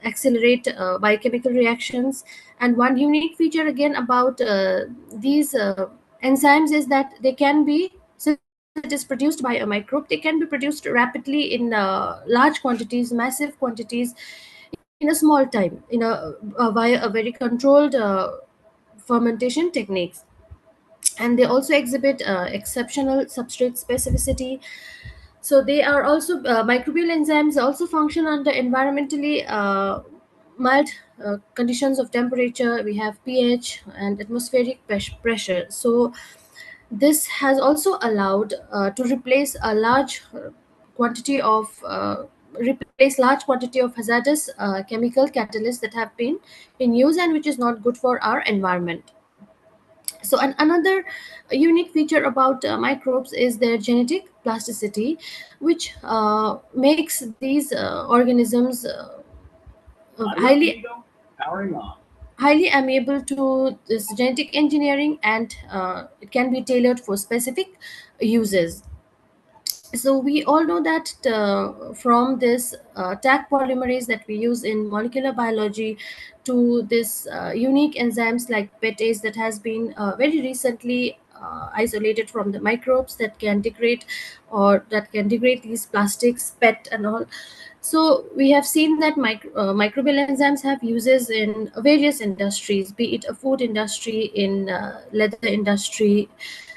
accelerate biochemical reactions. And one unique feature again about these enzymes is that they can be, since it is produced by a microbe, they can be produced rapidly in large quantities, massive quantities, in a small time, in via a very controlled fermentation techniques. And they also exhibit exceptional substrate specificity. So they are also microbial enzymes also function under environmentally mild conditions of temperature. We have pH and atmospheric pressure. So this has also allowed to replace a large quantity of replace large quantity of hazardous chemical catalysts that have been in use and which is not good for our environment. So another unique feature about microbes is their genetic plasticity, which makes these organisms highly highly amenable to this genetic engineering, and it can be tailored for specific uses. So we all know that from this tag polymerase that we use in molecular biology to this unique enzymes like PETase that has been very recently isolated from the microbes that can degrade, or that can degrade these plastics, PET and all. So we have seen that microbial enzymes have uses in various industries, be it a food industry, in leather industry,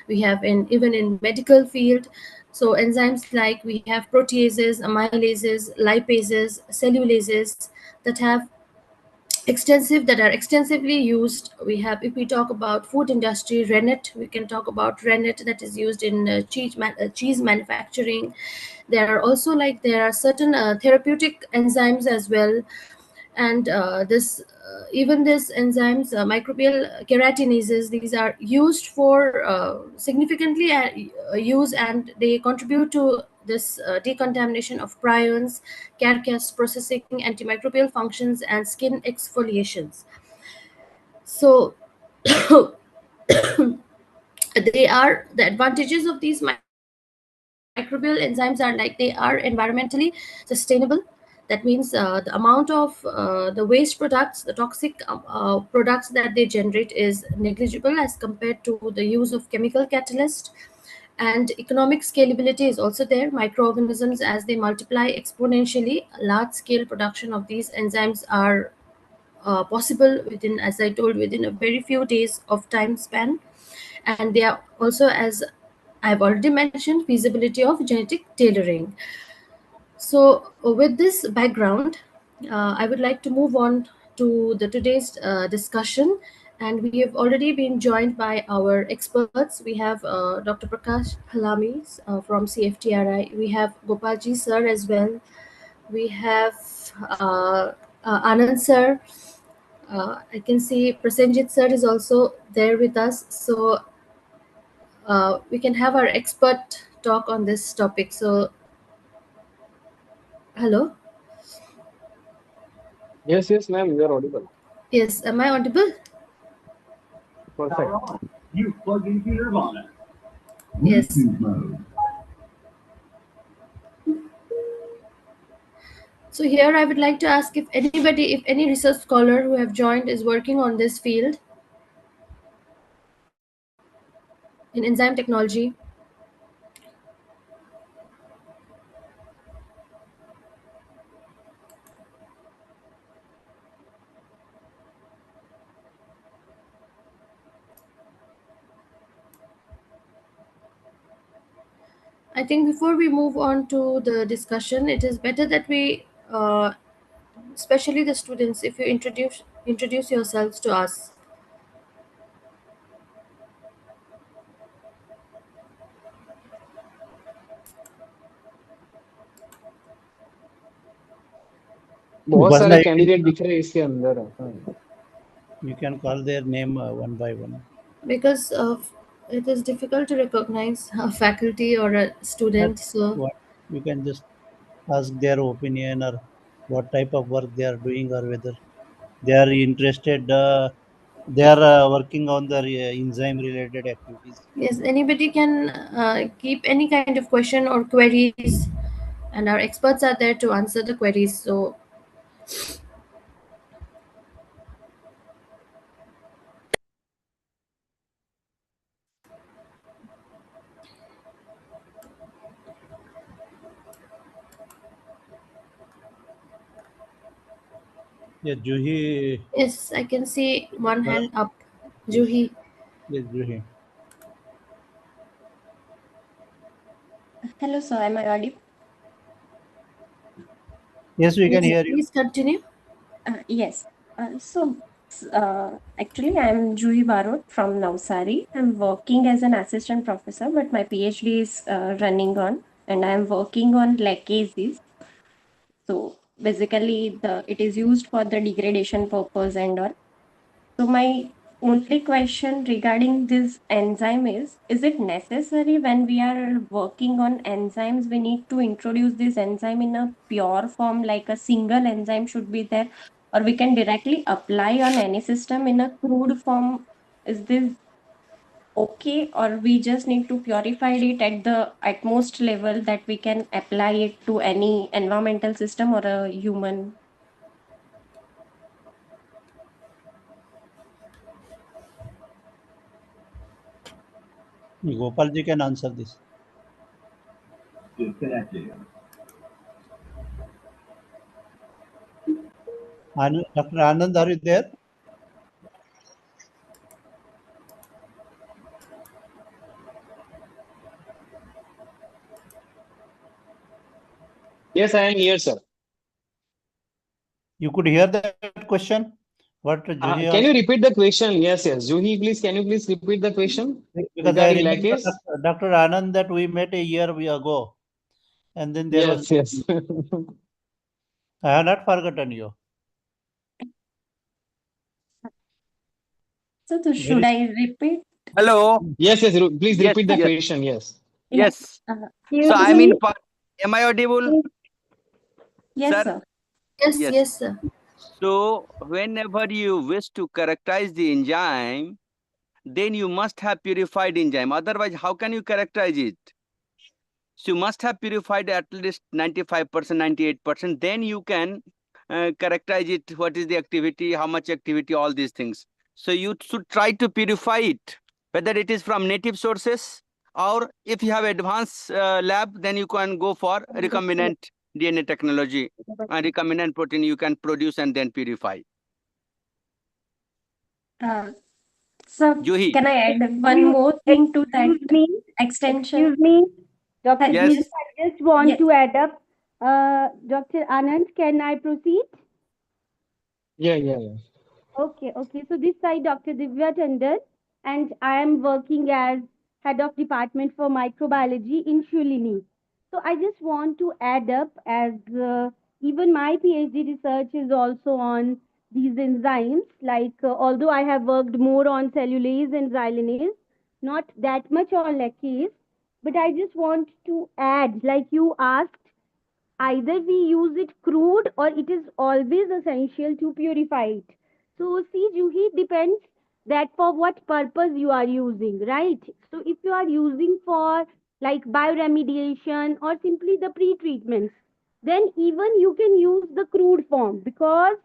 we have in even in medical field. So enzymes like we have proteases, amylases, lipases, cellulases that have that are extensively used. We have, if we talk about food industry, rennet, we can talk about rennet that is used in cheese manufacturing. There are also, like, there are certain therapeutic enzymes as well. And this even this enzymes, microbial keratinases, these are used for significantly use, and they contribute to this decontamination of prions, carcass processing, antimicrobial functions, and skin exfoliations. So they are the advantages of these microbial enzymes are, like, they are environmentally sustainable. That means the amount of the waste products, the toxic products that they generate is negligible as compared to the use of chemical catalyst. And economic scalability is also there. Microorganisms, as they multiply exponentially, large scale production of these enzymes are possible within, as I told, within a very few days of time span. And they are also, as I've already mentioned, feasibility of genetic tailoring. So with this background, I would like to move on to the today's discussion. And we have already been joined by our experts. We have Dr. Prakash Halami from CFTRI. We have Gopalji sir as well. We have Anand sir. I can see Prasenjit sir is also there with us. So we can have our expert talk on this topic. So, hello. Yes, yes, ma'am, you are audible. Yes, am I audible? Perfect. You plug into Nirvana. Yes. YouTube mode. So here I would like to ask if anybody, if any research scholar who have joined is working on this field in enzyme technology. I think before we move on to the discussion, it is better that we, especially the students, if you introduce yourselves to us. बहुत One सारे I can, candidate दिख रहे हैं इसके अंदर. हाँ. you can call their name one by one. Because of it is difficult to recognize a faculty or a student. That's So what you can just ask their opinion or what type of work they are doing or whether they are interested. They are working on the enzyme related activities. yes, anybody can keep any kind of question or queries, and our experts are there to answer the queries. So Yeah, Juhi. Yes, I can see one uh, hand up. yes, Juhi. yes, Juhi. Hello, sir. Am I audible? Yes, we can Yes, hear you. please continue. Yes. Actually, I'm Juhi Barot from Navsari. I'm working as an assistant professor, but my PhD is running on, and I'm working on lackases. So basically, the it is used for the degradation purpose and all. So my only question regarding this enzyme is it necessary when we are working on enzymes, we need to introduce this enzyme in a pure form, like a single enzyme should be there, or we can directly apply on any system in a crude form? Is this okay, or we just need to purify it at the utmost level that we can apply it to any environmental system or a human? Gopal ji can answer this. Disconnected. Dr. Anand, are you there? Yes, I am here, sir. You could hear that question? What Juhi Can you asked? repeat the question? Yes, yes. Juhi, please, can you please repeat the question Because I regarding remember lacase? Dr. Anand that we met a year ago, and then there was. Yes, yes. I have not forgotten you. So should Very. I repeat? Hello. Yes, yes. Please Yes, repeat the yes, question. Yes. Yeah. yes. Uh, So so I'm in. Am I audible, yes, sir? sir. Yes, Yes. yes, sir. So whenever you wish to characterize the enzyme, then you must have purified enzyme. Otherwise, how can you characterize it? So you must have purified at least 95%, 98%. Then you can characterize it. What is the activity? How much activity? All these things. So you should try to purify it, whether it is from native sources or if you have advanced lab, then you can go for recombinant DNA technology. Recombinant protein you can produce and then purify. Uh, so Juhi. can I add one more thing to that Excuse me, extension? excuse me, Dr. Yes. Juhi, Yes, I just want yes. to add up. Dr. Anand, can I proceed? Yeah, yeah, yeah. Okay, okay. So this side, Dr. Divya Tandon, and I am working as head of department for microbiology in Shulini. So I just want to add up as even my PhD research is also on these enzymes. Like although I have worked more on cellulase and xylanase, not that much on lactase, but I just want to add, like you asked, either we use it crude or it is always essential to purify it. So see, Juhi, depends that for what purpose you are using, right? So if you are using for like bioremediation or simply the pre-treatments, then even you can use the crude form because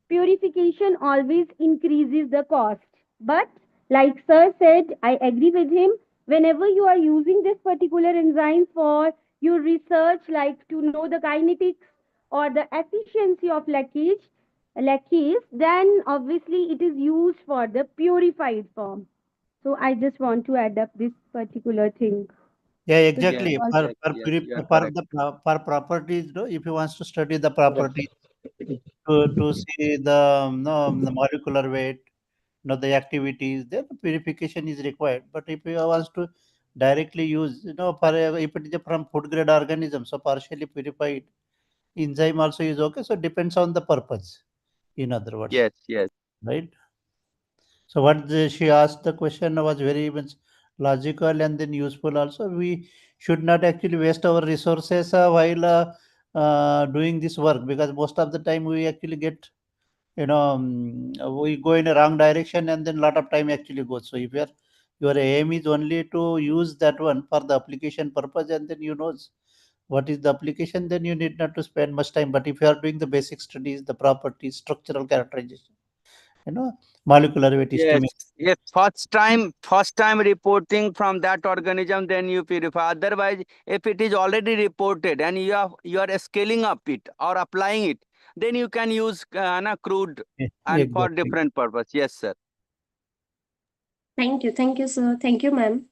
purification always increases the cost. But like sir said, I agree with him. Whenever you are using this particular enzyme for your research, like to know the kinetics or the efficiency of lactase, then obviously it is used for the purified form. So I just want to add up this particular thing. Yeah, So this Yes, exactly. was yes, yes, you are For correct. for properties, no, if you wants to study the Correct. properties to see the no the molecular weight, the activities, then purification is required. But if you wants to directly use, for if it is from food grade organism, so partially purified enzyme also is okay. So depends on the purpose. In other words, Yes, yes. right? So what she asked the question was very much logical and then useful also. We should not actually waste our resources while doing this work, because most of the time we actually get, we go in a wrong direction and then lot of time actually goes. So if your aim is only to use that one for the application purpose, and then you know what is the application, then you need not to spend much time. But if you are doing the basic studies, the properties, structural characterization, molecular weight Yes, estimate. yes. First time reporting from that organism, then you purify. Otherwise, if it is already reported and you are scaling up it or applying it, then you can use crude and for Exactly. different purpose. Yes, sir. Thank you. Thank you, sir. Thank you, ma'am.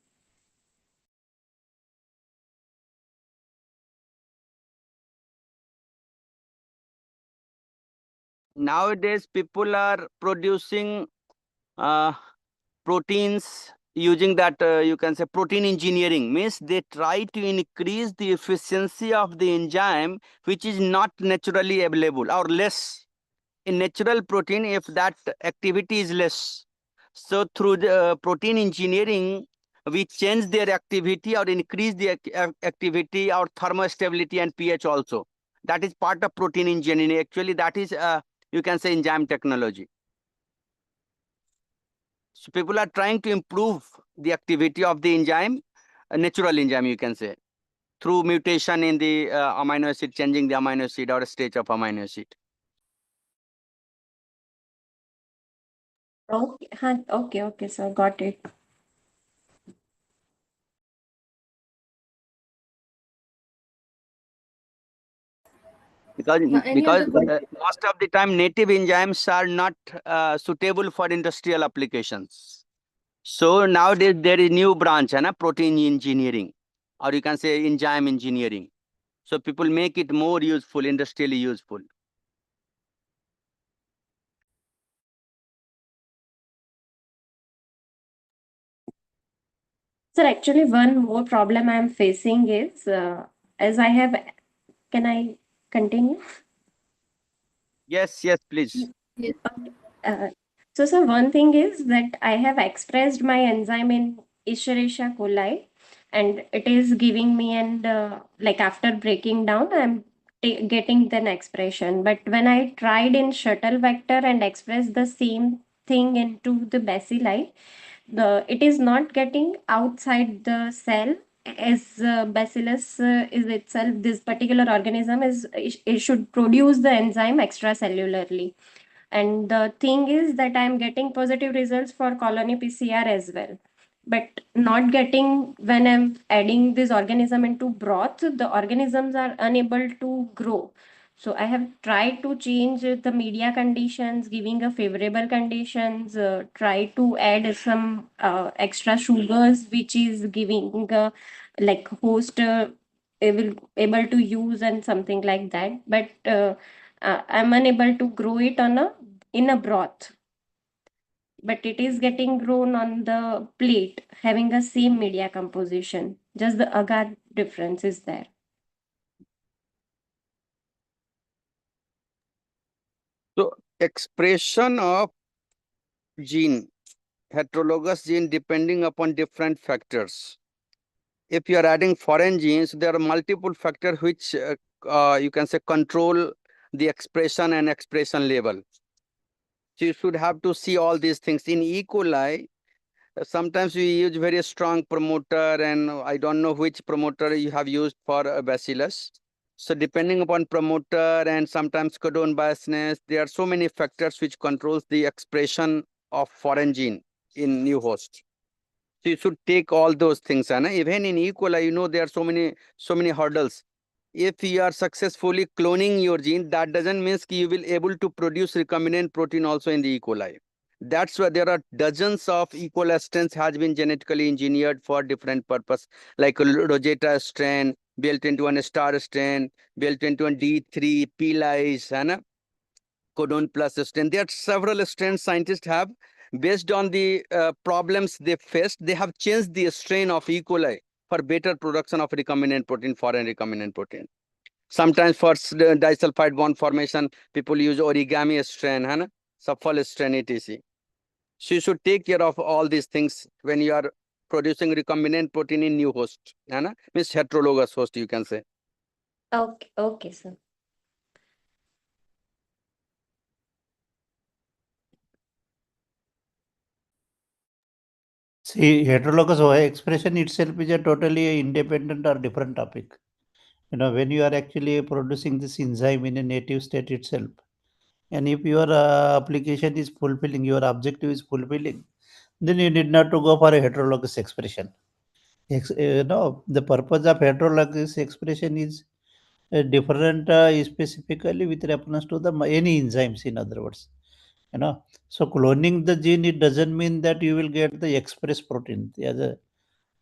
Nowadays, people are producing uh, proteins using that you can say protein engineering, means they try to increase the efficiency of the enzyme which is not naturally available or less in natural protein if that activity is less. So through the protein engineering, we change their activity or increase the activity or thermostability and pH also. That is part of protein engineering. Actually, that is you can say enzyme technology. So people are trying to improve the activity of the enzyme, a natural enzyme you can say, through mutation in the amino acid, changing the amino acid or stage of amino acid. Okay, okay, sir. Got it. Because Any other most of the time native enzymes are not suitable for industrial applications. So nowadays there is new branch, protein engineering, or you can say enzyme engineering. So people make it more useful, industrially useful. Sir, actually, one more problem I'm facing is as I have. Can I continue? Yes, yes, please. Yes. Uh, so one thing is that I have expressed my enzyme in Escherichia coli, and it is giving me and like after breaking down, I'm getting the expression. But when I tried in shuttle vector and expressed the same thing into the bacilli, it is not getting outside the cell as bacillus is itself. This particular organism is it should produce the enzyme extracellularly, and the thing is that I'm getting positive results for colony PCR as well, but not getting when I'm adding this organism into broth, the organisms are unable to grow. So I have tried to change the media conditions, giving a favorable conditions, try to add some extra sugars, which is giving like host able to use and something like that. But I'm unable to grow it on a in a broth, but it is getting grown on the plate having a same media composition, just the agar difference is there. So expression of gene, heterologous gene depending upon different factors. If you are adding foreign genes, there are multiple factors which you can say control the expression and expression level. So you should have to see all these things. In E. coli, sometimes we use very strong promoter, and I don't know which promoter you have used for bacillus. So depending upon promoter and sometimes codon biasness, there are so many factors which controls the expression of foreign gene in new host. So you should take all those things, and even in E. coli, there are so many hurdles. If you are successfully cloning your gene, that doesn't mean you will able to produce recombinant protein also in the E. coli. That's why there are dozens of E. coli strains has been genetically engineered for different purpose, like Rosetta strain, BL21 star strain, BL21 D3, P-lys, codon plus strain. There are several strains scientists have, based on the problems they faced, they have changed the strain of E. coli for better production of recombinant protein, foreign recombinant protein. Sometimes for disulfide bond formation, people use origami strain, shuffle strain, etc. So you should take care of all these things when you are producing recombinant protein in new host, means heterologous host, you can say. Okay, okay, sir. See, heterologous expression itself is a totally independent or different topic. When you are actually producing this enzyme in a native state itself, and if your application is fulfilling, your objective is fulfilling, then you need not to go for a heterologous expression. The purpose of heterologous expression is different specifically with reference to the any enzymes, in other words, you know. So cloning the gene, it doesn't mean that you will get the express protein.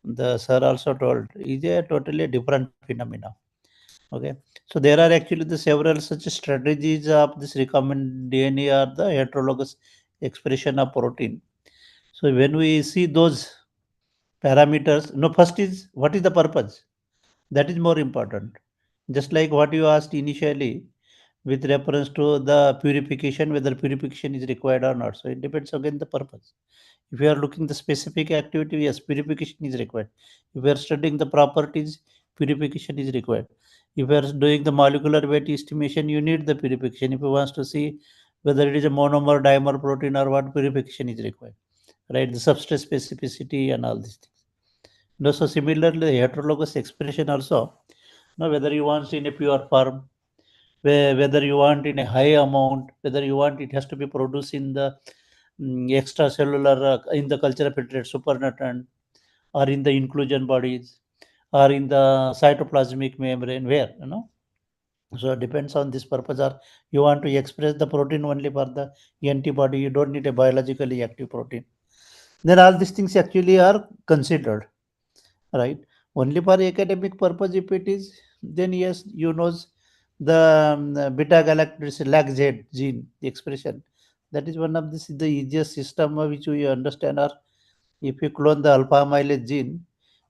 The sir also told is a totally different phenomena. Okay, so there are actually the several such strategies of this recombinant DNA or the heterologous expression of protein. So when we see those parameters, no, first is what is the purpose, that is more important. Just like what you asked initially with reference to the purification, whether purification is required or not. So it depends again the purpose. If you are looking the specific activity, yes, purification is required. If you are studying the properties, purification is required. If you are doing the molecular weight estimation, you need the purification. If you want to see whether it is a monomer, dimer protein or what, purification is required, right? The substrate specificity and all these things. No, so similarly, heterologous expression also. Now, whether you want in a pure form, whether you want in a high amount, whether you want it has to be produced in the extracellular, in the culture filtrate supernatant, or in the inclusion bodies, or in the cytoplasmic membrane, where, you know. So it depends on this purpose. Or you want to express the protein only for the antibody, you don't need a biologically active protein. Then all these things actually are considered, right? Only for academic purpose if it is, then yes, you knows the beta galactosis lag z gene, the expression, that is one of the easiest system which we understand. Or if you clone the alpha amylase gene,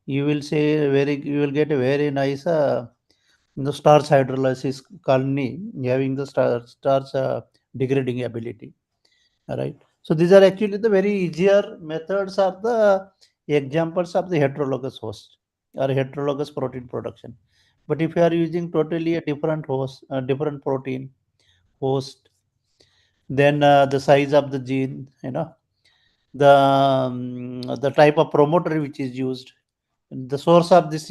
you will say very, you will get a very nice the starch hydrolysis colony having the starch degrading ability. All right. So these are actually the very easier methods, are the examples of the heterologous host or heterologous protein production. But if you are using totally a different host, different protein host, then the size of the gene, you know, the type of promoter which is used, the source of this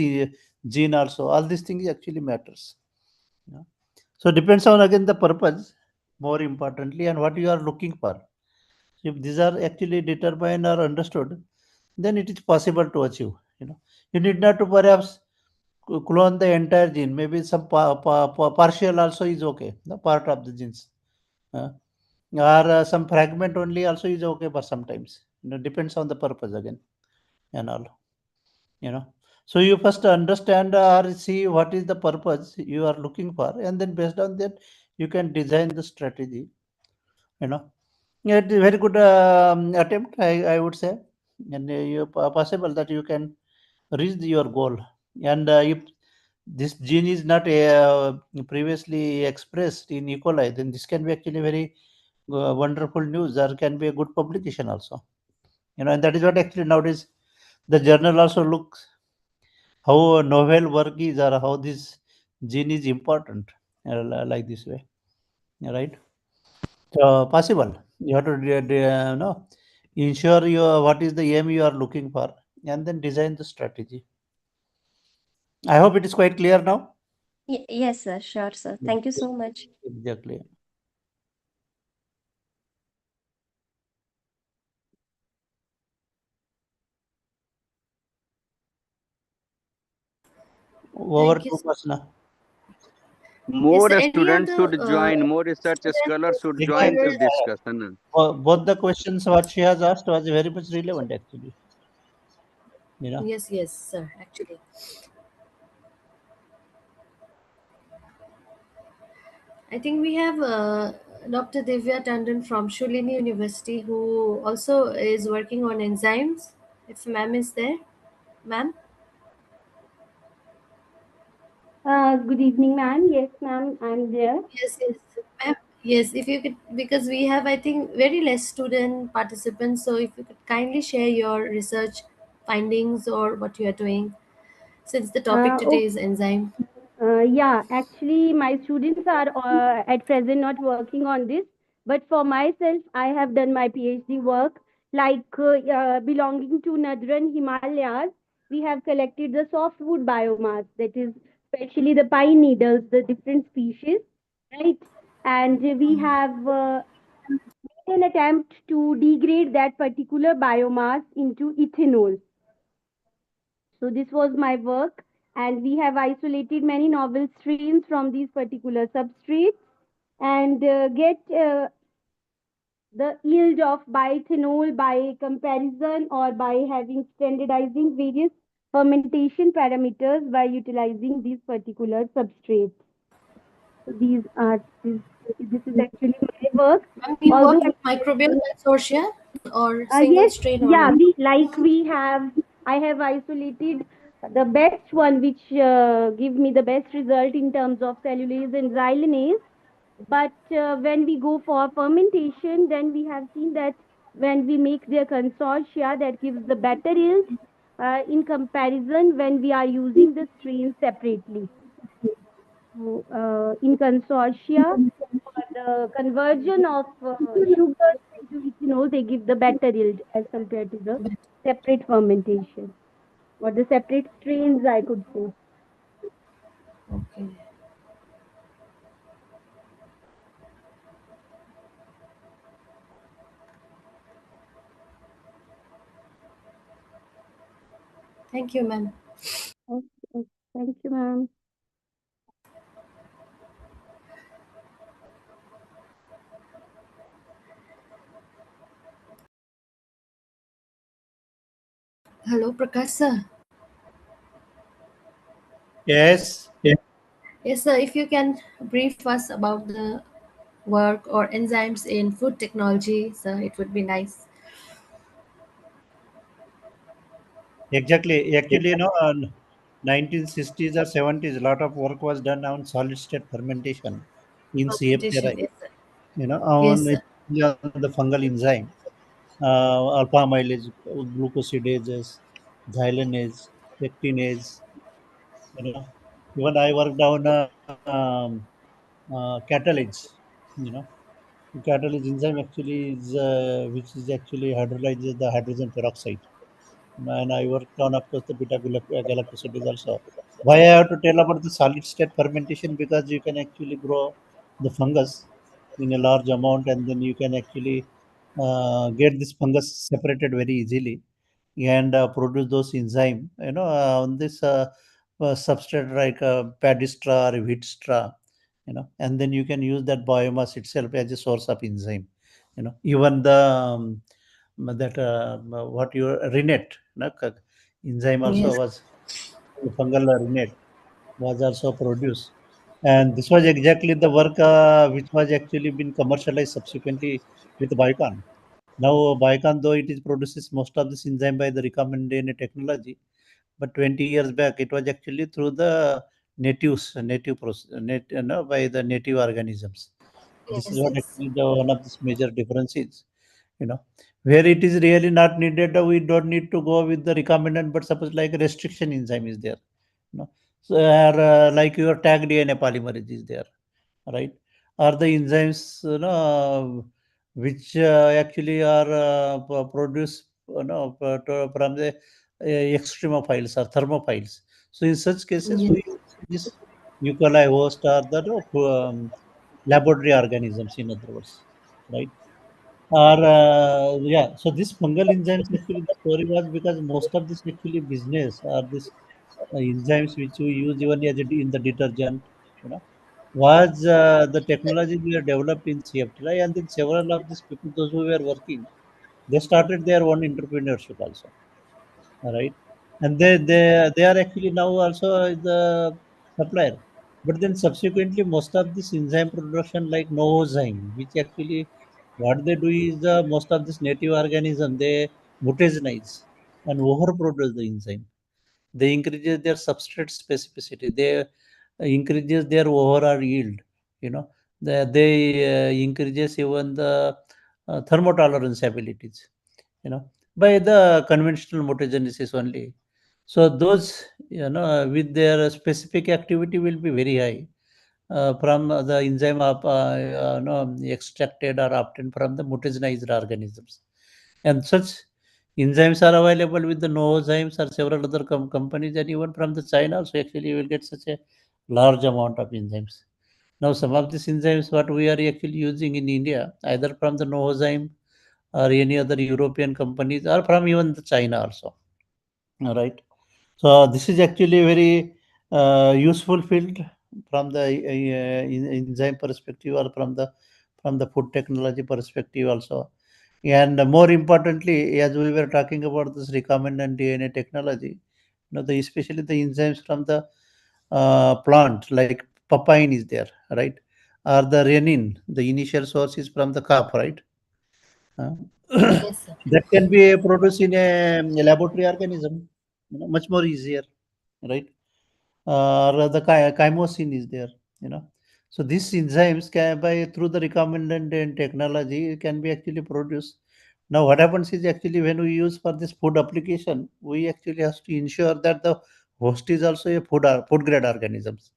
gene also, all these things actually matters. You know. So depends on again the purpose, more importantly, and what you are looking for. So if these are actually determined or understood, then it is possible to achieve. You know, you need not to perhaps clone the entire gene. Maybe some partial also is okay. The part of the genes, uh, or some fragment only also is okay for sometimes. You know, depends on the purpose again and all. You know, so you first understand or see what is the purpose you are looking for, and then based on that, you can design the strategy. You know. Yeah, it's a very good attempt, I would say, and you possible that you can reach your goal. And if this gene is not previously expressed in E. coli, then this can be actually very wonderful news. There can be a good publication also. You know, and that is what actually nowadays the journal also looks how novel work is, or how this gene is important, like this way, right? So possible. You have to know, ensure your what is the aim you are looking for, and then design the strategy. I hope it is quite clear now. Yes, sir. Sure, sir. Thank you so much. Exactly. Over Thank you, to sir. Pasna. Yes, sir. More Any of students the should join, more research students scholars should join Exactly. to require? discuss. Anna. Both the questions what she has asked was very much relevant actually. You know. Yes, yes, sir. Actually, I think we have Dr. Divya Tandon from Shulini University, who also is working on enzymes. If ma'am is there, ma'am. Good evening, ma'am. Yes, ma'am, I'm there. Yes, yes, ma'am. Yes, if you could, because we have, I think, very less student participants. So if you could kindly share your research findings or what you are doing, since the topic today Okay. is enzyme. Yeah, actually, my students are at present not working on this, but for myself, I have done my PhD work. Belonging to Nadran Himalayas, we have collected the softwood biomass, that is, especially the pine needles, the different species, right? And we have made an attempt to degrade that particular biomass into ethanol. So this was my work. and we have isolated many novel strains from these particular substrates and get the yield of biethanol by comparison or by having standardizing various fermentation parameters by utilizing these particular substrates. So this is actually my work. Ma'am, you Although work with Microbial Consortia or single yes, strain yeah, organic? we have, I have isolated the best one which give me the best result in terms of cellulase and xylanase. But when we go for fermentation, then we have seen that when we make their consortia, that gives the better yield in comparison when we are using the strains separately. So, in consortia, for the conversion of sugars into ethanol, they give the better yield as compared to the separate fermentation or the separate strains, I could say. Okay. Thank you, ma'am. Okay. Thank you, ma'am. Hello, Prakash sir. Yes. Yes, sir. If you can brief us about the work or enzymes in food technology, sir, it would be nice. Exactly. Actually, 1960s or 70s, a lot of work was done on solid state fermentation in Fermentation, CFTRI. yes, sir. Yes, On sir. on the fungal enzyme, alpha amylase, glucosidases, xylanase, pectinase. You know, even I worked on catalase. You know, catalase enzyme actually is which is actually hydrolyzes the hydrogen peroxide. And I worked on, of course, the beta galactosides also. Why I have to tell about the solid state fermentation? Because you can actually grow the fungus in a large amount, and then you can actually get this fungus separated very easily and produce those enzyme. On this substrate like paddy straw or wheat straw. And then you can use that biomass itself as a source of enzyme. Even the that what you rennet enzyme also Yes, was fungal rennet was also produced, and this was exactly the work which was actually been commercialized subsequently with Biocon. Now Biocon, though it is produces most of this enzyme by the recombinant technology, but 20 years back it was actually through the native process, by the native organisms. This is yes, what yes. actually the one of this major difference is. you know where it is really not needed, we don't need to go with the recombinant, but suppose like a restriction enzyme is there. you know so like your tag DNA polymerase is there, right? Are the enzymes which actually are produced from the extremophiles or thermophiles. So in such cases we Yes, use this E. coli host or the laboratory organisms, in other words, right? Or yeah, so this fungal enzymes, actually the story was because most of this actually business are this enzymes which we use even as in the detergent, you know, was the technology we have developed in CFTRI, and then several of these people, those who were working, they started their own entrepreneurship also, right? And they are actually now also the supplier. But then subsequently, most of this enzyme production, like Novozyme, which actually what they do is most of this native organism they mutagenize and overproduce the enzyme. They increases their substrate specificity. They increases their overall yield. They increases even the thermotolerance abilities. By the conventional mutagenesis only. So those with their specific activity will be very high from the enzyme extracted or obtained from the mutagenized organisms. And such enzymes are available with the Novozymes or several other companies, and even from the China also actually you will get such a large amount of enzymes. Now some of these enzymes what we are actually using in India, either from the Novozyme or any other European companies or from even the China also. All right. So this is actually very useful field from the enzyme perspective or from the food technology perspective also. And more importantly, as we were talking about this recombinant DNA technology, especially the enzymes from the plant, like papain is there, right? Or the renin, the initial source is from the calf, right? Uh, Yes, sir. that can be produced in a laboratory organism, much more easier, right? Or the chymosin is there, you know. So these enzymes can by through the recombinant and technology can be actually produced. Now what happens is actually when we use for this food application, we actually have to ensure that the host is also a food grade organisms,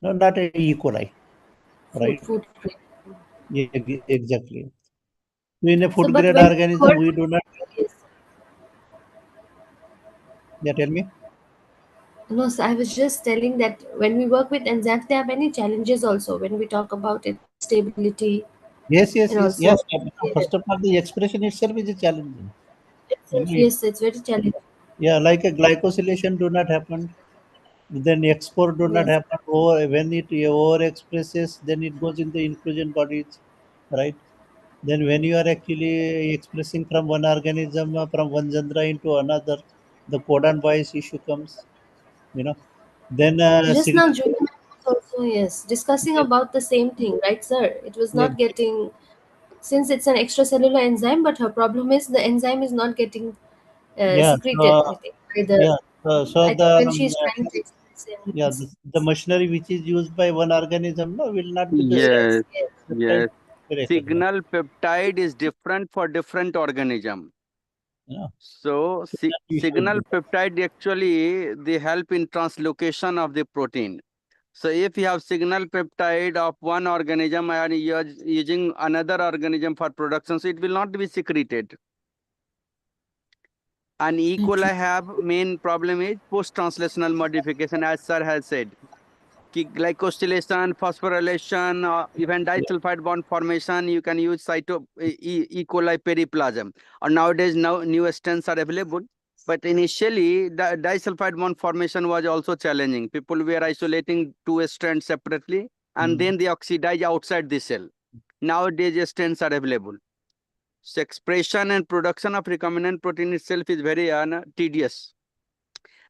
no, not a E. coli, right? Food grade. Yeah, exactly. So in a So, food but grade when we organism, work, we do not. yes. Yeah, tell me. No, so I was just telling that when we work with enzymes, there are many challenges also when we talk about its stability Yes, and yes, yes, also yes. First of all, the expression itself is a challenging. It, yes, it's very challenging. yeah, like a glycosylation do not happen. Then export do not Yes, happen. Over when it over expresses, then it goes in the inclusion bodies, right? Then when you are actually expressing from one organism, from one genre into another, the codon bias issue comes. You know. Then just now signal. Julia was also yes discussing Yes, about the same thing, right, sir? It was yeah, not getting since it's an extracellular enzyme, but her problem is the enzyme is not getting yeah. secreted. So I think by the yeah. So I the think when she's trying to express yeah, it, the machinery which is used by one organism, no, will not be the same. yes, Yes, yes, yes. Recognize. Signal peptide is different for different organism. Yeah. So So that you should signal do. peptide actually they help in translocation of the protein. So if you have signal peptide of one organism and you are using another organism for production, so it will not be secreted. And E. coli have main problem is post-translational modification, as sir has said. Glycosylation, phosphorylation, even Yeah. disulfide bond formation, you can use E. coli periplasm. Or nowadays, now new strains are available. But initially, the disulfide bond formation was also challenging. People were isolating two strands separately, and Mm. then they oxidize outside the cell. Nowadays, strains are available. So expression and production of recombinant protein itself is very tedious.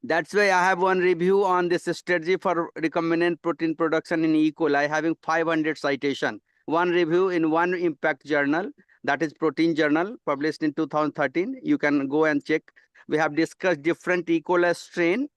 That's why I have one review on this strategy for recombinant protein production in E. coli, having 500 citation. One review in one impact journal, that is Protein Journal, published in 2013. You can go and check. We have discussed different E. coli strain,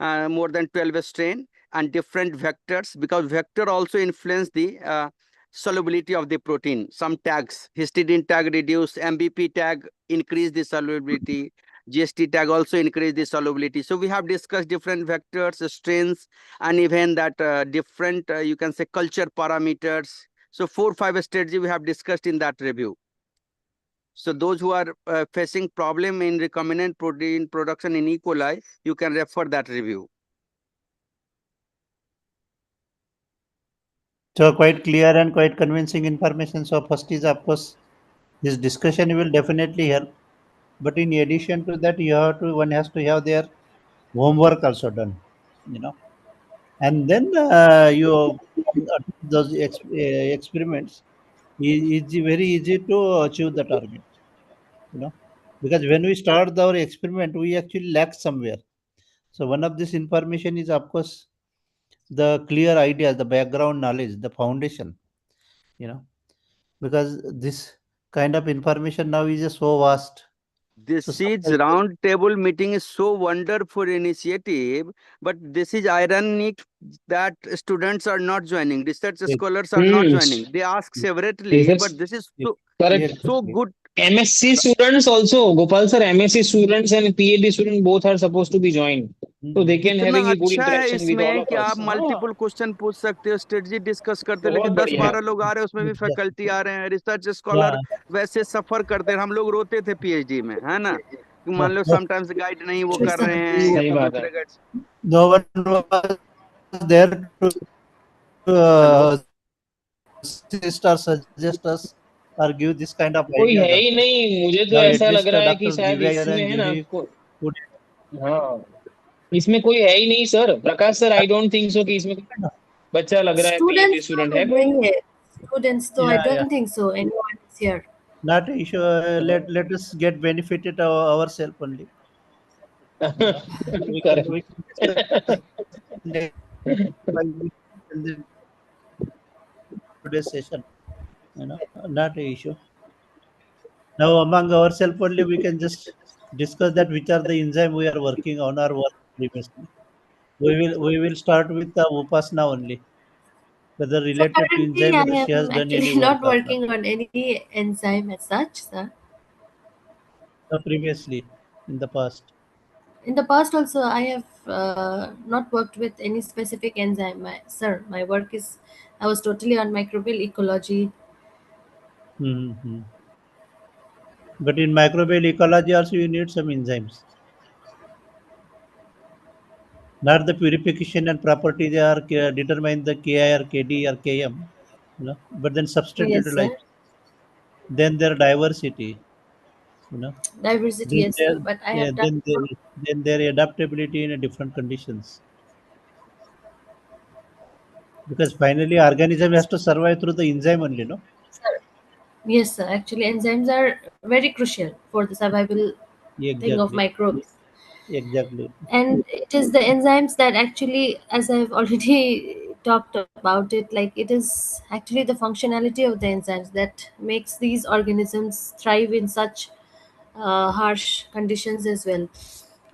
more than 12 strain, and different vectors, because vector also influence the solubility of the protein. Some tags, histidine tag reduce, MBP tag increase the solubility, GST tag also increase the solubility. So we have discussed different vectors, strains, and even that different, you can say, culture parameters. So 4-5 strategy we have discussed in that review. So those who are facing problem in recombinant protein production in E. coli, you can refer that review. So quite clear and quite convincing information. So first is of course this discussion will definitely help. But in addition to that, one has to have their homework also done, you know, and then you those experiments. It's very easy to achieve the target, you know, because when we start our experiment, we actually lack somewhere. So one of this information is of course the clear ideas, the background knowledge, the foundation, you know, because this kind of information now is just so vast. So This is sometimes, round table meeting is so wonderful initiative, but this is ironic that students are not joining, research yes, scholars are not Hmm. joining. They ask separately, Research, but this is yes, correct. so exactly. good. MSc students also, Gopal sir, MSc students and PhD students both are supposed to be joined. So they Mm. can इतना having a good अच्छा है interaction with all इसमें of कि आप us. हाँ, multiple question पूछ सकते हो, स्ट्रेटजी डिस्कस करते हो, बहुत लेकिन दस बढ़िया है. बारह लोग आ रहे हैं, उसमें भी Exactly. फैकल्टी आ रहे हैं, रिसर्च स्कॉलर Yeah. वैसे सफर करते हैं। हम लोग रोते थे पीएचडी में, है ना, कि मान No, लो no, समटाइम्स गाइड नहीं वो true, कर sir. रहे हैं या सही फिर बात है. दूसरे guide. no one was there to hello, assist or suggest us or give this kind of कोई ideas है ही also. नहीं, मुझे तो Now at ऐसा लग least रहा है कि Dr. शायद Divya इसमें and है ना Juhi could हाँ, इसमें कोई है ही नहीं sir, Prakash sir, I don't think so कि इसमें कोई बच्चा लग रहा है पीएचडी Students स्टूडेंट तो है कोई। नहीं है, students तो I Yeah, yeah. don't think so anyone is here. Not an issue. Let us get benefited ourselves only. We Correct. can discuss next in the today's session. Not an issue. Now among ourselves only we can just discuss that which are the enzyme we are working on or work previously. We will start with the Upasana only, whether So related to currently enzyme I whether she has am done actually any work not or not. working on any enzyme as such, sir. Previously in the past. In the past also I have not worked with any specific enzyme, sir. My work is, I was totally on microbial ecology. Mm-hmm. But in microbial ecology also you need some enzymes. Not the purification and property they are determine the Ki or Kd or Km, but then substrate Yes, sir. utilized. Then their diversity, you know. Diversity, Then yes, their sir. But I yeah, have done. then their adaptability in a different conditions. Because finally organism has to survive through the enzyme only, no? Sir. Yes, sir. Actually, enzymes are very crucial for the survival thing of Exactly. microbes. Exactly. And it is the enzymes that actually, as I've already talked about it, like it is actually the functionality of the enzymes that makes these organisms thrive in such harsh conditions as well.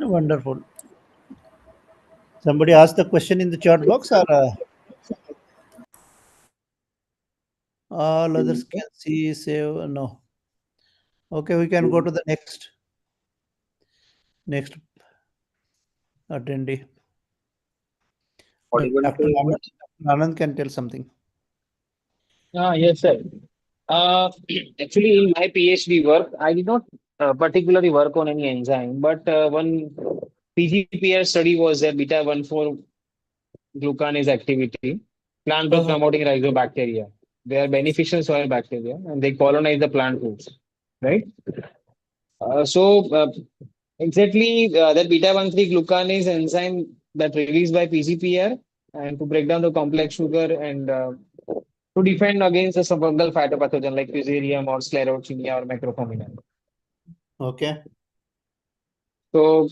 Wonderful. Somebody asked the question in the chat box or all others can see, save, no. Okay, we can go to the next attendee. Audible Dr. to. Anand can tell something. Yes, sir. Uh, Actually, in my PhD work, I did not particularly work on any enzyme, but one PGPR study was a beta 1,4 glucanase activity, plant growth Uh-huh. promoting rhizobacteria. They are beneficial soil bacteria and they colonize the plant roots, right? So, exactly that beta 1,3 glucanase enzyme that released by PGPR and to break down the complex sugar and to defend against the fungal phytopathogen like Fusarium or Sclerotinia or Microformina. Okay. So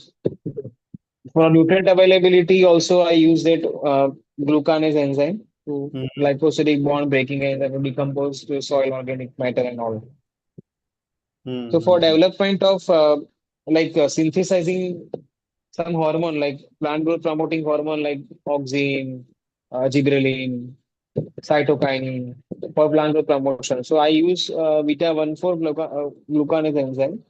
for nutrient availability, also I use that glucanase enzyme to Mm-hmm. glycosidic bond breaking enzyme to decompose to soil organic matter and all. So for Mm-hmm. development of synthesizing some hormone like plant growth promoting hormone like auxin, gibberellin, cytokinin for plant growth promotion. So I use beta 1,4 glucanase enzyme.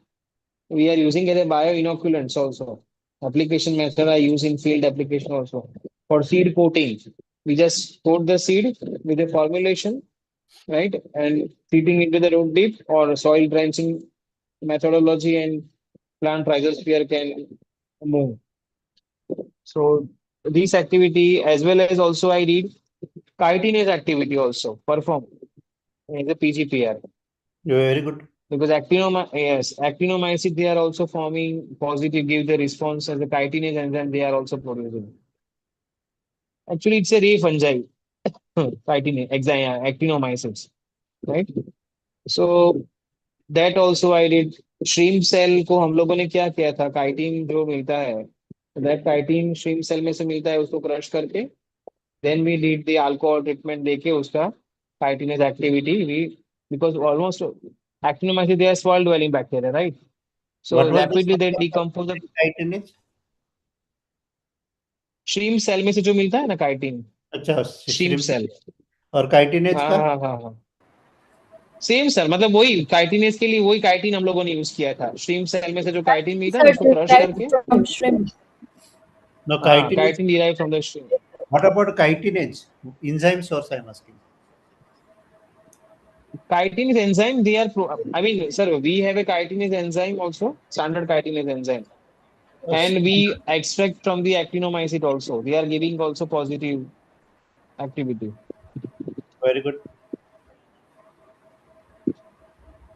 We are using it as bioinoculants also. Application method I use in field application also. For seed coating, we just coat the seed with a formulation, right? And seeding into the root dip or soil drenching methodology and plant rhizosphere can move. So this activity as well as also I did chitinase activity also perform in the PGPR You're very good. because actinomycin they are also forming positive give the response as a chitinase enzyme they are also producing. Actually, it's a ray fungi, chitinase, actinomycins, right? So that also I did. Shrimp cell को हम लोगों ने क्या किया था chitin जो मिलता है दैट काइटिन श्रिम्प सेल में से मिलता है उसको क्रश करके then we did the alcohol treatment देके उसका chitinase activity we because almost actinomyces they are soil dwelling bacteria, right? So What was the rapidly they source of decompose the chitinase? shrimp cell में से जो मिलता है ना chitin अच्छा, shrimp shrimp cell. और chitinase हाँ का? हाँ हाँ हाँ सेम सर मतलब वही काइटिनेज के लिए वही काइटिन हम लोगों ने यूज किया था श्रिम्प सेल में से जो काइटिन मिलता है ना Sir, उसको क्रश derived करके from shrimp. No, हाँ chitinase. Chitin derive from the shrimp. What about chitinase? Enzyme source I'm asking. Chitin is enzyme. They are, I mean, sir, we have a chitinase enzyme also, standard chitinase enzyme. And we extract from the actinomycete also. They are giving also positive activity. Very good.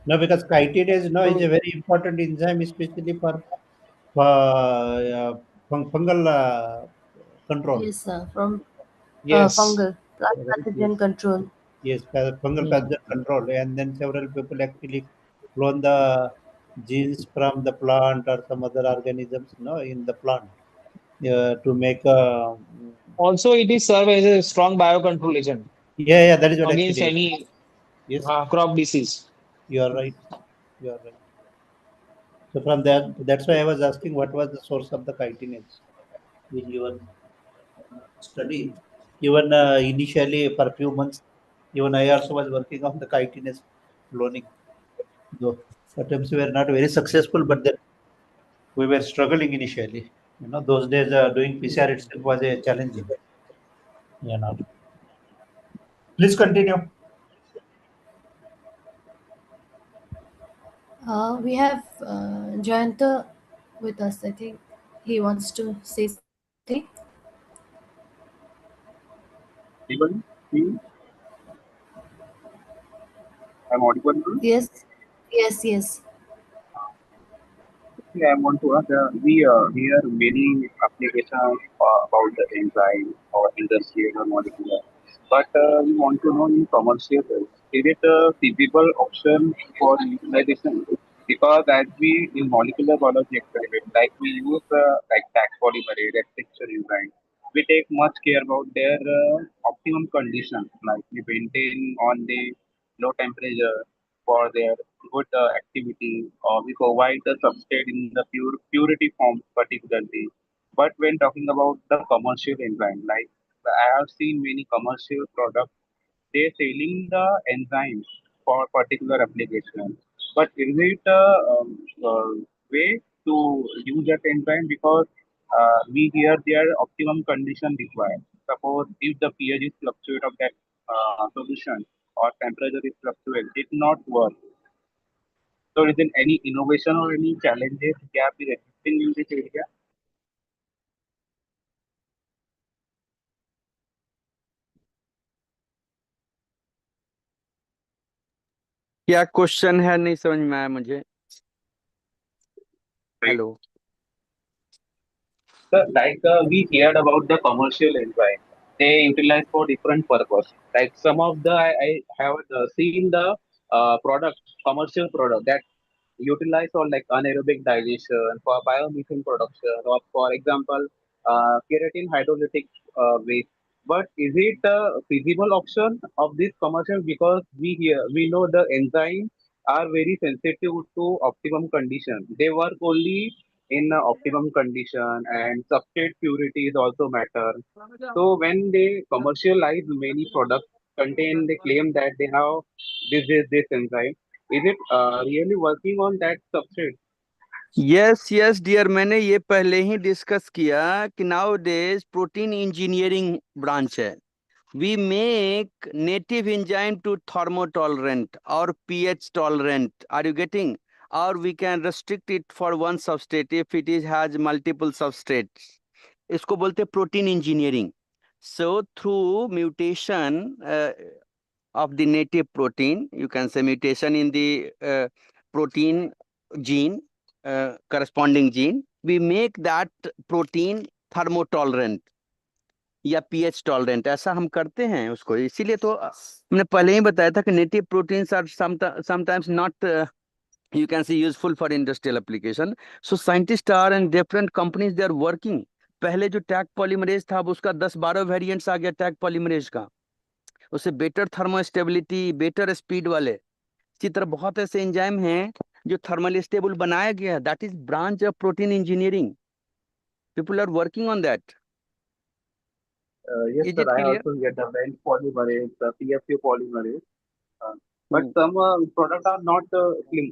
No, because chitinase no is a So, very important enzyme, especially for fungal control. Yes, from Yes. fungal plant Right? Yes. pathogen control. Yes, fungal Hmm. pathogen control, and then several people actually clone the genes from the plant or some other organisms, in the plant to make a. Also, it is serve as a strong biocontrol agent Yeah, yeah, that is what against actually. any Yes, crop disease. you are right. You are right. So from that, that's why I was asking what was the source of the chitinase in your study. Even initially, for a few months, even I also was working on the chitinase cloning. Though attempts were not very successful, but then we were struggling initially. Those days doing PCR itself was a challenging. Now. Please continue. We have Jayanta with us. I think he wants to say something. Even see, I'm audible now. Yes, yes, yes. Yeah, I want to ask, we hear many applications about the enzyme or industrial or molecular, but we want to know in commercial terms, is it a feasible option for utilization? Because as we in molecular biology experiment, like we use like tax polymerase, extraction enzyme, we take much care about their optimum condition, like we maintain on the low temperature for their good activity, or we provide the substrate in the purity form particularly. But when talking about the commercial enzyme, like I have seen many commercial products, they selling the enzymes for particular application. But is it a way to use that enzyme because we hear their optimum condition required. Suppose if the pH is fluctuate of that solution or temperature is fluctuate, it not work. So is there any innovation or any challenges gap is existing in this area? क्या question है, नहीं समझ में आया मुझे. Hello. So, like we heard about the commercial enzyme, they utilize for different purpose. Like some of the I have seen the product commercial product that utilize for like anaerobic digestion, for biomethane production, or for example, keratin hydrolytic waste. But is it a feasible option of this commercial? Because we know the enzymes are very sensitive to optimum condition. They work only in optimum condition, and substrate purity is also matter. So when they commercialize many products contain, they claim that they have this enzyme. Is it really working on that substrate? Yes yes dear, मैंने ये पहले ही discuss किया कि nowadays protein engineering branch है. We make native enzyme to thermotolerant or pH tolerant. Are you getting? Or we can restrict it for one substrate if it is has multiple substrates. इसको बोलते हैं protein engineering. So through mutation of the native protein, you can say mutation in the protein gene, corresponding gene, we make that protein thermotolerant या pH tolerant. ऐसा हम करते हैं उसको. इसीलिए तो हमने पहले ही बताया था कि native proteins are sometimes not, you can say, useful for industrial application. So scientists are and different companies they are working. पहले जो टैग पॉलीमरेज था अब उसका 10-12 वेरिएंट्स आ गया टैग पॉलीमरेज का. उससे बेटर थर्मोस्टेबिलिटी, बेटर स्पीड वाले. इसी तरह बहुत ऐसे एंजाइम हैं जो थर्मली स्टेबल बनाया गया है. That is branch of protein engineering. People are working on that. Yes, is sir. It I clear? also get the bench polymerase, the PFU polymerase. Uh, but some products are not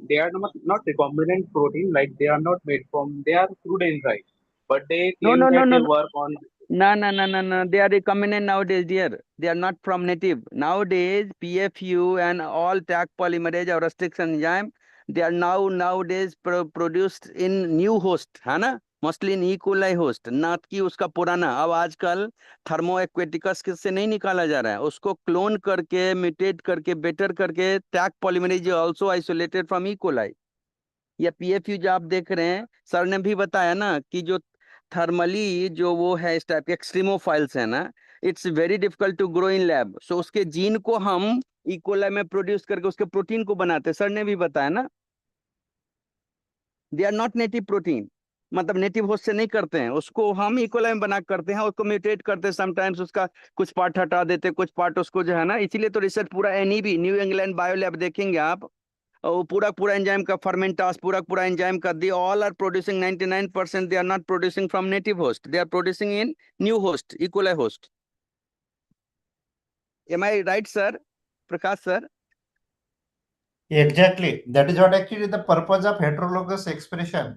they are not recombinant protein, like they are not made from, they are crude enzymes. But they No, claim no, no, that no, they no. work on. No, no, no, no, no. They are recombinant nowadays, dear. They are not from native. Nowadays, PFU and all tag polymerase or restriction enzyme, they are nowadays produced in new host, है ना? Mostly in E. coli host, not कि उसका पुराना. अब आजकल thermo aquaticus से नहीं निकाला जा रहा है. उसको क्लोन करके, म्यूटेट करके, बेटर करके tag polymerase also isolated from E coli. या पीएफयू जो आप देख रहे हैं, सर ने भी बताया ना कि जो थर्मली जो वो है इस टाइप के एक्सट्रीमोफाइल्स है ना, it's very difficult to grow in lab. So उसके जीन को हम इकोलाई में प्रोड्यूस करके उसके प्रोटीन को बनाते हैं। सर ने भी बताया ना, they are not native protein, मतलब नेटिव होस्ट से नहीं करते हैं उसको, हम इकोलाई में बना के करते हैं, उसको म्यूटेट करते हैं, समटाइम्स उसका कुछ पार्ट हटा देते, कुछ पार्ट उसको जो है ना, इसीलिए तो रिसर्च पूरा NEB new England bio lab देखेंगे आप, और वो पूरा पूरा एंजाइम का फर्मेंटास, पूरा पूरा एंजाइम का, they all are producing 99%, they are not producing from native host, they are producing in new host, E coli host. Am I right sir, Prakash sir? Exactly. That is what actually the purpose of heterologous expression.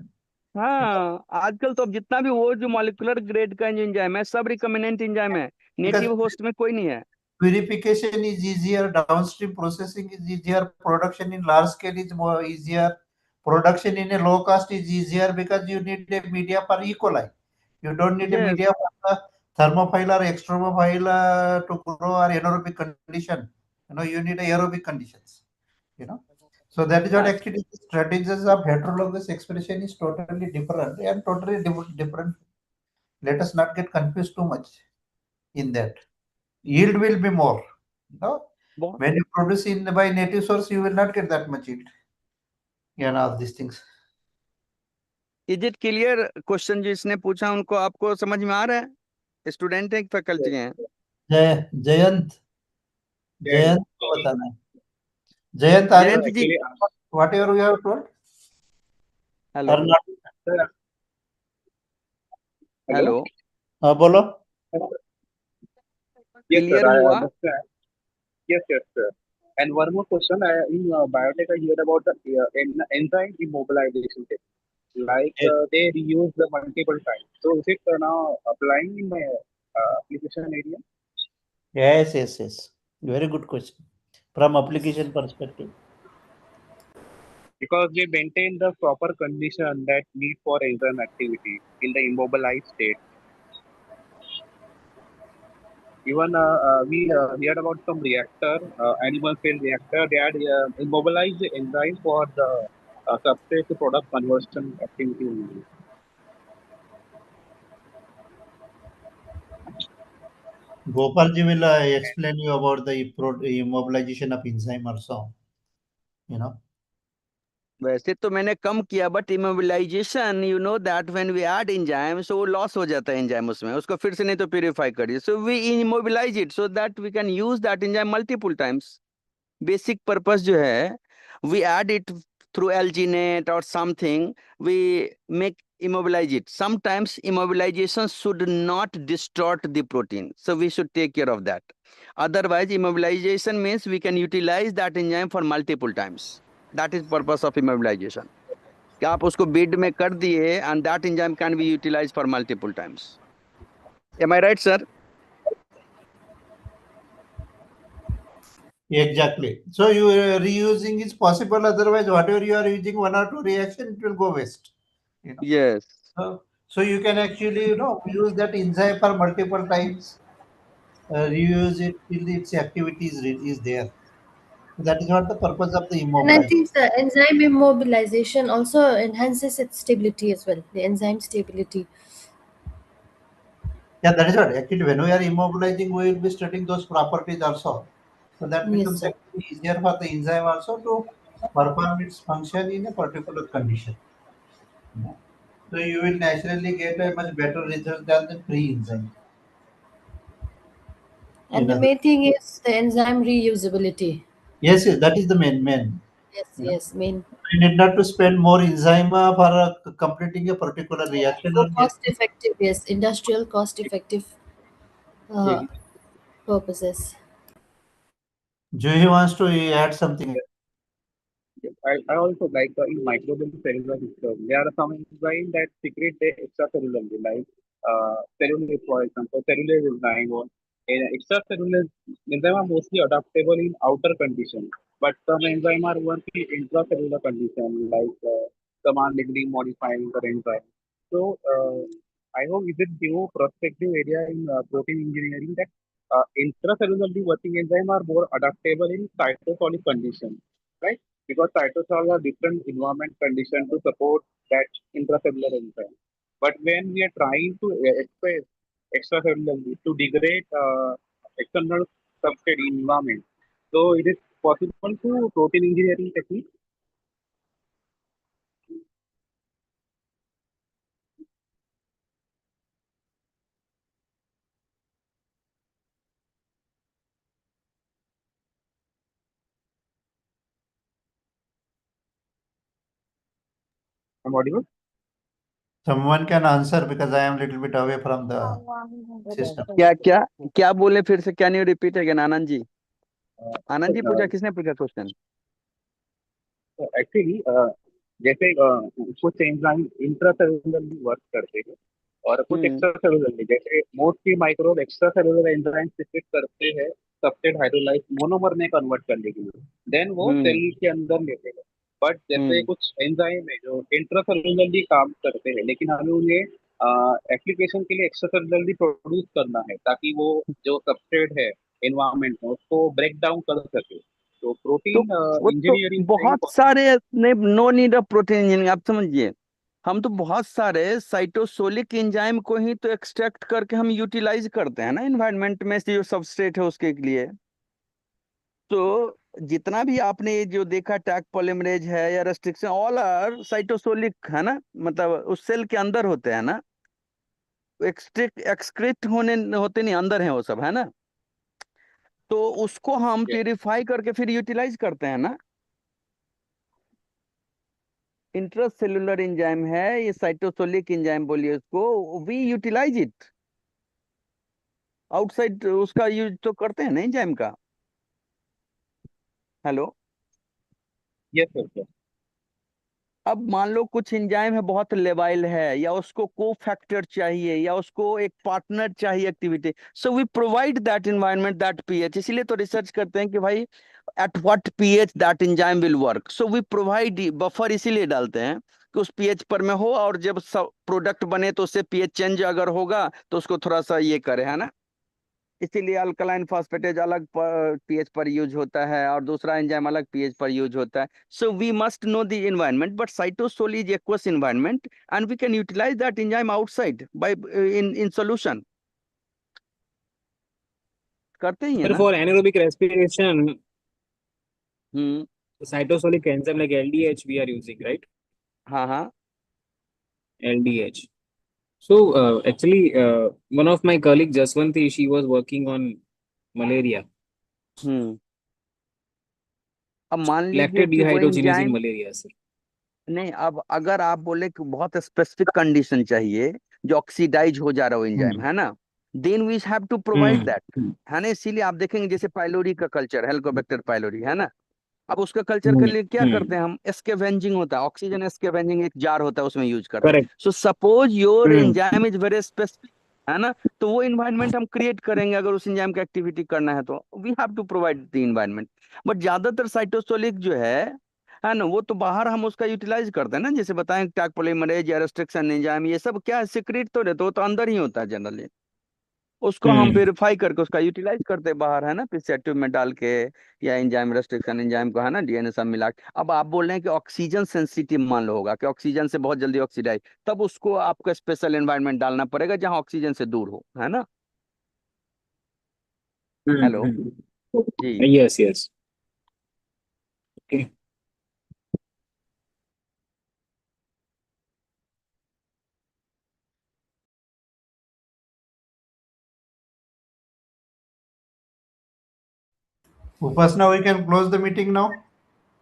हाँ, आजकल तो अब जितना भी वो जो molecular grade का enzyme है सब रिकमेंडेंट एंजाइम है, Because नेटिव होस्ट में कोई नहीं है। purification is easier, downstream processing is easier, production in large scale is more easier, production in a low cost is easier because you need a media for E. coli. You don't need a Yes, media for the thermophile or extremophile to grow or anaerobic condition. You need aerobic conditions. You know. So that is what हाँ, actually the strategies of heterologous expression is totally different and totally different. Let us not get confused too much in that. Yield will be more. बहुत। When you produce in by native source, you will not get that much yield. All these things. Is it clear? Question जो इसने पूछा उनको आपको समझ में आ रहा है? स्टूडेंट है, फैकल्टी हैं? Jayant, Yeah, Jayant को बताना है. Jayant, are you Jayant ji, actually, whatever we have told hello or not? sir, hello? Hello, बोलो. Yes, sir, क्लियर I हुआ? understand. Yes, yes, sir. And one more question. In biotech, I heard about the enzyme immobilization tech. Like Yes, they reuse the multiple times. So is it now applying in my application area? yes, yes, yes. Very good question. From application perspective. Because they maintain the proper condition that need for enzyme activity in the immobilized state. Even we heard about some reactor, animal cell reactor. They had immobilized the enzyme for the substrate to product conversion activity only. Gopal ji will explain you about the immobilization of enzyme also. You know. वैसे तो मैंने कम किया, but immobilization you know that when we add enzyme, so वो loss हो जाता है enzyme उसमें, उसको फिर से नहीं तो प्यूरिफाई करिए, so we immobilise it so that we can use that enzyme multiple times. Basic purpose जो है, we add it through alginate or something, we make immobilize it. Sometimes immobilization should not distort the protein, so we should take care of that. Otherwise immobilization means we can utilize that enzyme for multiple times. That is purpose of immobilization, कि आप उसको बीड में कर दिए and that enzyme can be utilized for multiple times. Am I right, sir? Exactly. So you reusing is possible. Otherwise, whatever you are using one or two reaction, it will go waste. Yes. So you can actually use that enzyme for multiple times. Reuse it till its activity is there. So that is what the purpose of the And I immobilization. think the enzyme immobilization also enhances its stability as well, the enzyme stability. Yeah, that is what actually when we are immobilizing, we will be studying those properties also. So that Yes, becomes sir. actually easier for the enzyme also to perform its function in a particular condition. So you will naturally get a much better result than the free enzyme. And In the other, main thing is the enzyme reusability. yes, yes, that is the main. Yes, You know, yes, main. you need not to spend more enzyme for completing a particular reaction For or just. cost effective, yes, industrial cost effective uh, purposes. Juhi wants to add something. I also like in microbial cellular system, there are some enzymes that secrete the extracellularly, like cellulase, for example, cellulase enzyme or extracellular enzyme are mostly adaptable in outer conditions, but some enzyme are working in intracellular condition, like some are legally modifying the enzyme. So I hope is it new prospective area in protein engineering that intracellularly working enzyme are more adaptable in cytosolic conditions, right? Because cytosol are different environment condition to support that intracellular enzyme. But when we are trying to express extracellularly to degrade external substrate in environment, so it is possible to protein engineering technique. I'm audible? Someone can answer because I am a little bit away from the system. क्या क्या क्या बोले फिर से? Can you repeat again Anand ji? Anand ji पूछा, Uh, किसने पूछा question? Actually जैसे कुछ एंजाइम इंट्रासेलुलरली वर्क करते हैं और कुछ हम्म एक्स्ट्रा, जैसे mostly microbe extracellular enzyme secrete करते हैं सबस्ट्रेट हाइड्रोलाइज मोनोमर में कन्वर्ट करने के लिए, देन वो हम्म सेल के अंदर लेते हैं। बट जैसे हम्म कुछ एंजाइम है जो इंट्रासेलुलरली काम करते हैं, लेकिन हमें उन्हें एप्लीकेशन के लिए एक्स्ट्रा सेलुलरली प्रोड्यूस करना है ताकि वो जो सबस्ट्रेट है एनवायरमेंट में उसको ब्रेक डाउन कर सके। तो तो प्रोटीन वो तो इंजीनियरिंग से ही बहुत सारे, नहीं, no need of protein engineering, आप समझिए। हम तो बहुत सारे साइटोसोलिक एंजाइम को ही तो एक्सट्रैक्ट करके हम यूटिलाइज करते हैं ना एनवायरनमेंट में से, जो सबस्ट्रेट है उसके लिए। तो जितना भी आपने ये जो देखा टैग पॉलीमरेज है या रेस्ट्रिक्शन, ऑल आर साइटोसोलिक, है ना, मतलब उस सेल के अंदर होते हैं ना, एक्सट्रिक्ट एक्सक्रिट होने होते नहीं, अंदर है वो सब, है ना। तो उसको हम प्यूरिफाई करके फिर यूटिलाइज करते हैं ना। इंट्रासेल्युलर एंजाइम है ये, साइटोसोलिक एंजाइम बोलिए उसको, वी यूटिलाइज इट आउटसाइड, उसका यूज तो करते हैं ना एंजाइम का। हेलो। Yes sir. अब मान लो कुछ एंजाइम है बहुत लेवाइल है, या उसको को फैक्टर चाहिए, या उसको एक पार्टनर चाहिए activity, so we provide that environment, that pH. इसीलिए तो रिसर्च करते हैं कि भाई at what pH that enzyme will work, so we provide buffer, इसीलिए डालते हैं कि उस पीएच पर में हो, और जब सब प्रोडक्ट बने तो उससे पीएच चेंज अगर होगा तो उसको थोड़ा सा ये करे, है ना। इसीलिए अल्कलाइन फॉस्फेटेज अलग पीएच पर यूज होता है, और दूसरा एंजाइम अलग पीएच पर यूज होता है। So we must know the environment, but cytosol is aqueous environment, and we can utilise that enzyme outside by in solution. करते ही है But ना। for anaerobic respiration, hmm. cytosolic enzyme like LDH we are using, right? हाँ हाँ। LDH. So actually, one of my colleague Jaswanti, she was working on malaria, हम्म। अब मान लीजिए lactate कि वो dehydrogenase in enzyme, malaria, sir. नहीं, अब अगर आप बोले कि बहुत स्पेसिफिक कंडीशन चाहिए जो ऑक्सीडाइज हो जा रहा हो एंजाइम, Hmm. है ना, then we have to provide Hmm. That, है ना। इसीलिए आप देखेंगे जैसे पाइलोरी का कल्चर, हेलिकोबैक्टर पाइलोरी, है ना। अब उसका कल्चर के Hmm. लिए क्या Hmm. करते हैं हम? स्कैवेंजिंग होता है, ऑक्सीजन स्कैवेंजिंग एक जार होता है, उसमें यूज करते हैं। Correct. So suppose your Hmm. Enzyme is very specific, है ना, तो वो इन्वायरमेंट हम क्रिएट करेंगे अगर उस एंजाइम का एक्टिविटी करना है तो we have to provide the environment. But ज्यादातर साइटोसोलिक जो है ना, वो तो बाहर हम उसका यूटिलाइज करते हैं ना, जैसे बताएं टैग पॉलीमरेज या रेस्ट्रिक्शन एंजाइम, ये सब क्या है, सीक्रेट तो रहता, वो तो अंदर ही होता है जनरली। उसको हम Hmm. वेरीफाई करके उसका यूटिलाइज करते हैं बाहर, है ना, प्रिसेप्टिव में डाल के, या एंजाइम रेस्ट्रिक्शन एंजाइम को, है ना, डीएनए सब मिला के। अब आप बोल रहे हैं कि ऑक्सीजन सेंसिटिव मान लो होगा, कि ऑक्सीजन से बहुत जल्दी ऑक्सीडाइज, तब उसको आपको स्पेशल एनवायरनमेंट डालना पड़ेगा जहां ऑक्सीजन से दूर हो, है ना। Hmm. Hello Hmm. Ji. Yes, yes. Okay. Upasna, we can close the meeting now.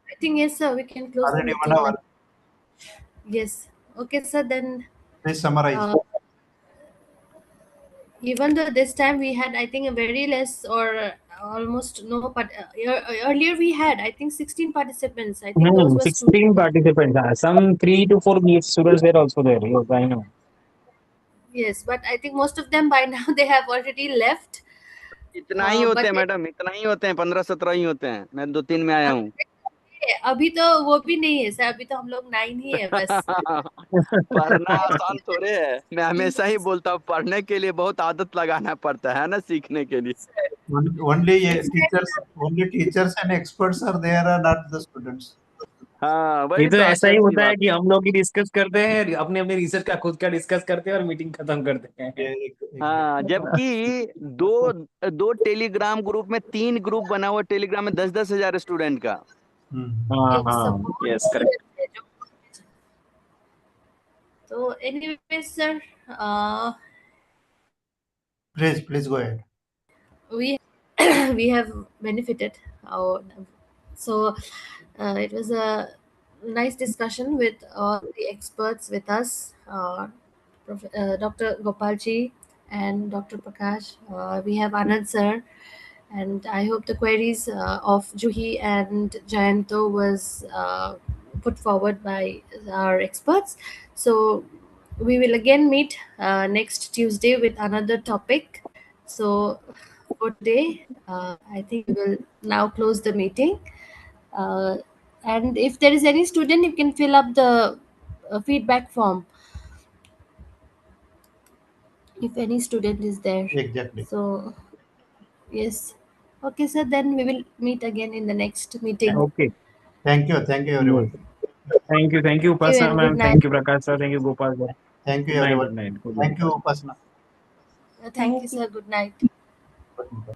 I think yes, sir. We can close the Already 1 meeting. hour. Yes. Okay, sir. Then Please summarize. uh, even though this time we had, I think, a very less or almost no, but earlier we had, I think, 16 participants. I think those Hmm. were students. 16 participants. Some 3 to 4 students were also there. Yes, I know. Yes, but I think most of them by now they have already left. इतना ही होते But हैं madam, इतना ही होते हैं, 15-17 ही होते हैं, मैं 2-3 में आया हूँ। अभी तो वो भी नहीं है सर, अभी तो हम लोग 9 ही है बस। पढ़ना आसान थोड़े है, मैं हमेशा ही बोलता हूँ पढ़ने के लिए बहुत आदत लगाना पड़ता है ना, सीखने के लिए। Only teachers and experts are there, are not the students. हाँ ये बड़ी तो तो ऐसा ही आश्चर्य की होता है बात कि हम लोग ही डिस्कस करते हैं, अपने अपने रिसर्च का खुद का डिस्कस करते हैं और मीटिंग खत्म करते हैं। ये हाँ एग्जैक्टली। जबकि दो दो टेलीग्राम ग्रुप में 3 ग्रुप बना हुआ, टेलीग्राम में 10-10 हजार स्टूडेंट का। हाँ It's हाँ, support yes correct. so anyway, sir, uh, Please go ahead. we we have benefited our, so it was a nice discussion with all the experts with us, Dr. Gopalji and Dr. Prakash. We have Anand sir, and I hope the queries of Juhi and Jayanto was put forward by our experts. So we will again meet next Tuesday with another topic. So for today, I think we will now close the meeting. Uh, and if there is any student, you can fill up the feedback form if any student is there. Exactly. So yes, okay, sir. Then we will meet again in the next meeting. Okay, Thank you everyone. Thank you Thank you Upasana and good ma'am, night. Thank you Prakash sir, thank you Gopal sir. Thank you good night, everyone. Good night, good Thank night. you, Upasana. Thank you, Thank you. sir. Good night. Good night.